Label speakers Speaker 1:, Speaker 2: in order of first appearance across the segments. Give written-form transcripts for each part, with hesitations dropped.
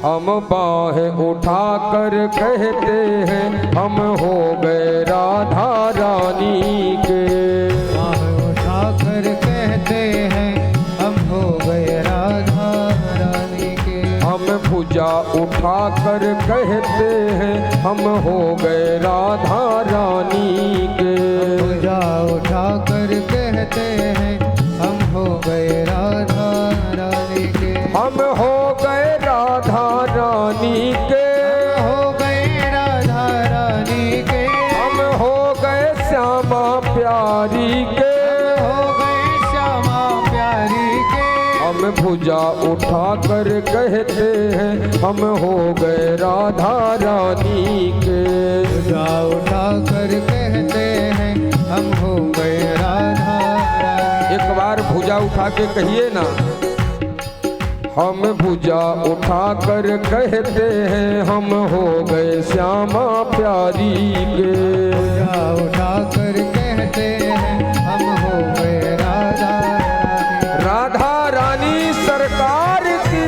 Speaker 1: हम बाहें उठाकर कहते हैं हम हो गए राधा रानी के।
Speaker 2: बाहें उठाकर कहते हैं हम हो गए राधा रानी के।
Speaker 1: हम भुजा उठाकर कहते हैं हम हो गए राधा रानी के।
Speaker 2: भुजा उठाकर कहते हैं हम हो गए राधा रानी के।
Speaker 1: हम हो गए राधा रानी के।
Speaker 2: हो गए राधा रानी के।
Speaker 1: हम हो गए श्यामा प्यारी के।
Speaker 2: हो गए श्यामा प्यारी के।
Speaker 1: हम भुजा उठाकर कहते हैं हम हो गए राधा रानी के।
Speaker 2: भुजा उठाकर कहते हैं हम हो गए राधा रानी।
Speaker 1: एक बार भुजा उठा के कहिए ना। हम भुजा उठाकर कहते हैं हम हो गए श्यामा प्यारी के।
Speaker 2: भुजा उठाकर कहते हैं हम हो गए राधा रानी।
Speaker 1: राधा रानी सरकार की।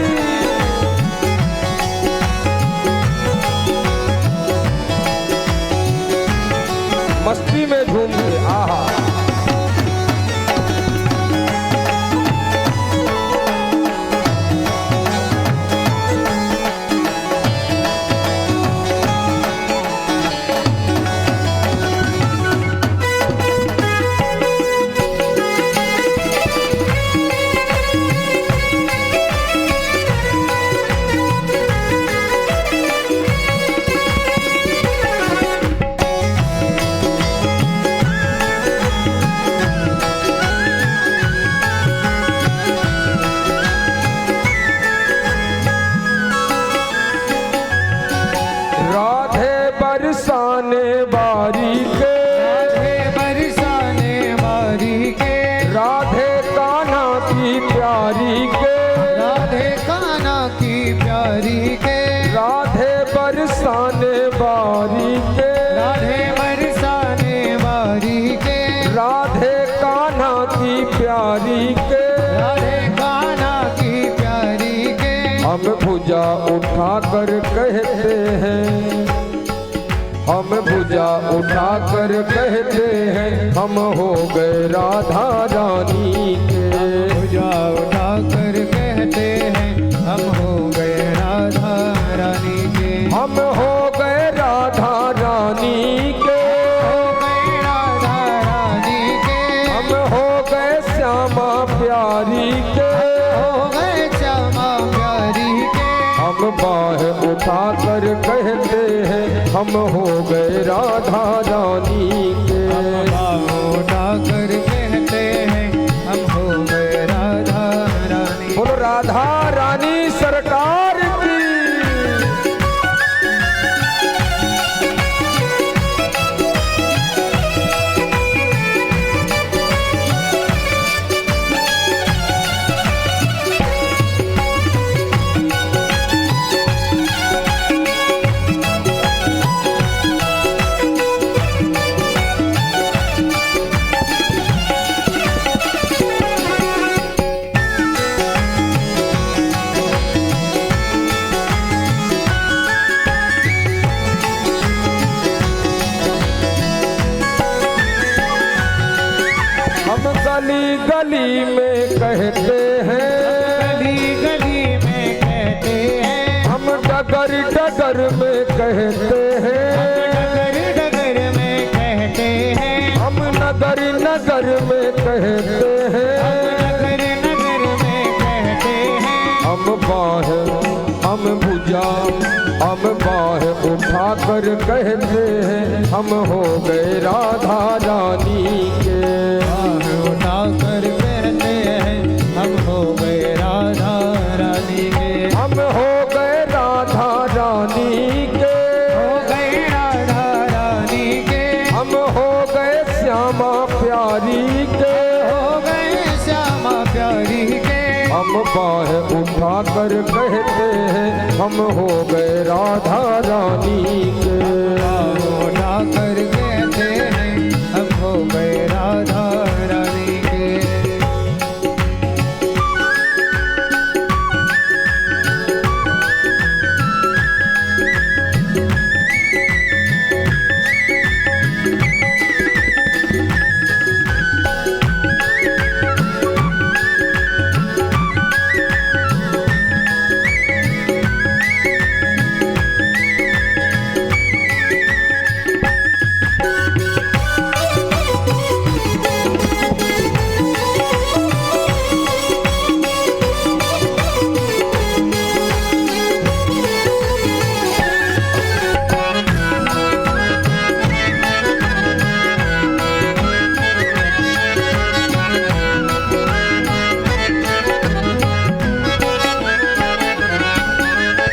Speaker 1: मस्ती में झूम के आहा। बरसाने बारी के।
Speaker 2: राधे बरसाने बारी के।
Speaker 1: राधे कान्हा की प्यारी के।
Speaker 2: राधे कान्हा की प्यारी के।
Speaker 1: राधे बरसाने बारी के।
Speaker 2: राधे बरसाने बारी के।
Speaker 1: राधे कान्हा की प्यारी के।
Speaker 2: राधे कान्हा की प्यारी के।
Speaker 1: हम भुजा उठाकर कहते हैं हम भुजा उठाकर कहते हैं हम हो गए राधा रानी के।
Speaker 2: भुजा उठाकर कहते हैं हम हो गए राधा रानी के।
Speaker 1: हम हो गए राधा रानी के।
Speaker 2: हो गए राधा रानी के।
Speaker 1: हम हो गए श्यामा प्यारी के।
Speaker 2: हो गए श्यामा प्यारी के।
Speaker 1: हम बाहें उठाकर कहते हैं हम हो गए राधा रानी के।
Speaker 2: बाहों उठाकर कहते हैं हम हो गए राधा रानी।
Speaker 1: बोलो राधा रानी सरकार की। हम गली गली में कहते हैं।
Speaker 2: गली गली में कहते हैं।
Speaker 1: हम डगर डगर में कहते हैं।
Speaker 2: डगर डगर में कहते हैं।
Speaker 1: हम नगर नगर में कहते हैं।
Speaker 2: नगर नगर में कहते हैं।
Speaker 1: हम बाहें हम भुजा हम बाहें उठाकर कहते हैं हम हो गए राधा रानी के।
Speaker 2: बाहें उठाकर कहते हैं हम हो गए राधा रानी के।
Speaker 1: हम हो गए राधा रानी के।
Speaker 2: हो गए राधा रानी के।
Speaker 1: हम हो गए श्यामा प्यारी के।
Speaker 2: हो गए श्यामा प्यारी के।
Speaker 1: हम बाहें उठाकर कहते हैं हम हो गए राधा रानी के।
Speaker 2: बाहों उठाकर कहते हैं हम हो गए राधा रानी के।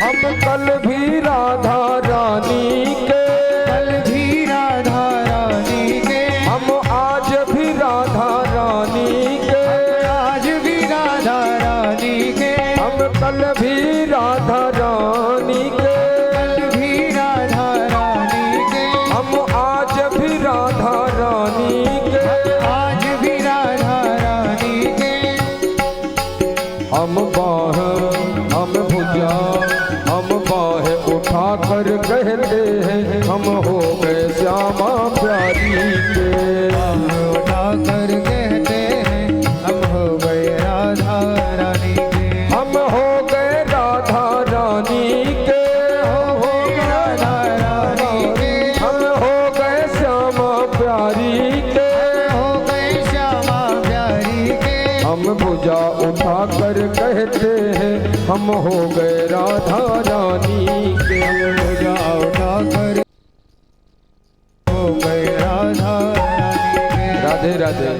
Speaker 1: हम कल भी राधा रानी के,
Speaker 2: कल भी राधा रानी के,
Speaker 1: हम आज भी राधा रानी के,
Speaker 2: आज भी राधा रानी के,
Speaker 1: हम कल भी राधा रानी के,
Speaker 2: कल भी राधा रानी के,
Speaker 1: हम आज भी राधा रानी के,
Speaker 2: आज भी राधा रानी के।
Speaker 1: हम बाह हम भुजा हम बाह उठा कर कहते हैं हम हो गए श्यामा प्यारी के,
Speaker 2: उठा कर कहते हैं हम हो गए राधा रानी के,
Speaker 1: हम हो गए राधा रानी के,
Speaker 2: हो गए राधा रानी के,
Speaker 1: हम हो गए श्यामा प्यारी के,
Speaker 2: हो गए श्यामा प्यारी के।
Speaker 1: हम भुजा उठा कर कहते हैं हम हो गए राधा रानी के,
Speaker 2: भुजा उठा कर हो गए राधा रानी के।
Speaker 1: राधे राधे।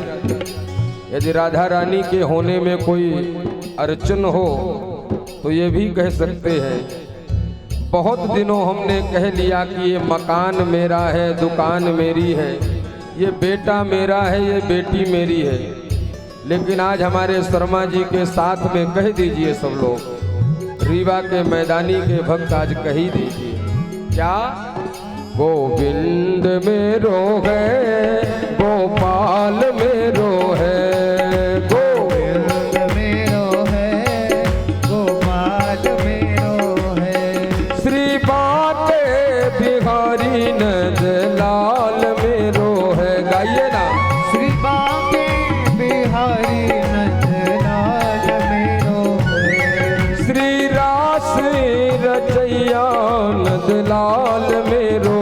Speaker 1: यदि राधा रानी के होने में कोई अड़चन हो तो ये भी कह सकते हैं, बहुत दिनों हमने कह लिया कि ये मकान मेरा है, दुकान मेरी है, ये बेटा मेरा है, ये बेटी मेरी है, लेकिन आज हमारे शर्मा जी के साथ में कह दीजिए सब लोग, रीवा के मैदानी के भक्त आज कह ही दीजिए क्या, गोविंद मेरो है, गोपाल मेरो है,
Speaker 2: गोविंद मेरो है, गोपाल मेरो है,
Speaker 1: श्री बाटे बिहारी नंदलाल मेरो है। गाइए ना,
Speaker 2: श्री बांके बिहारी नंदलाल मेरो है,
Speaker 1: श्री रास रचैया नंदलाल मेरो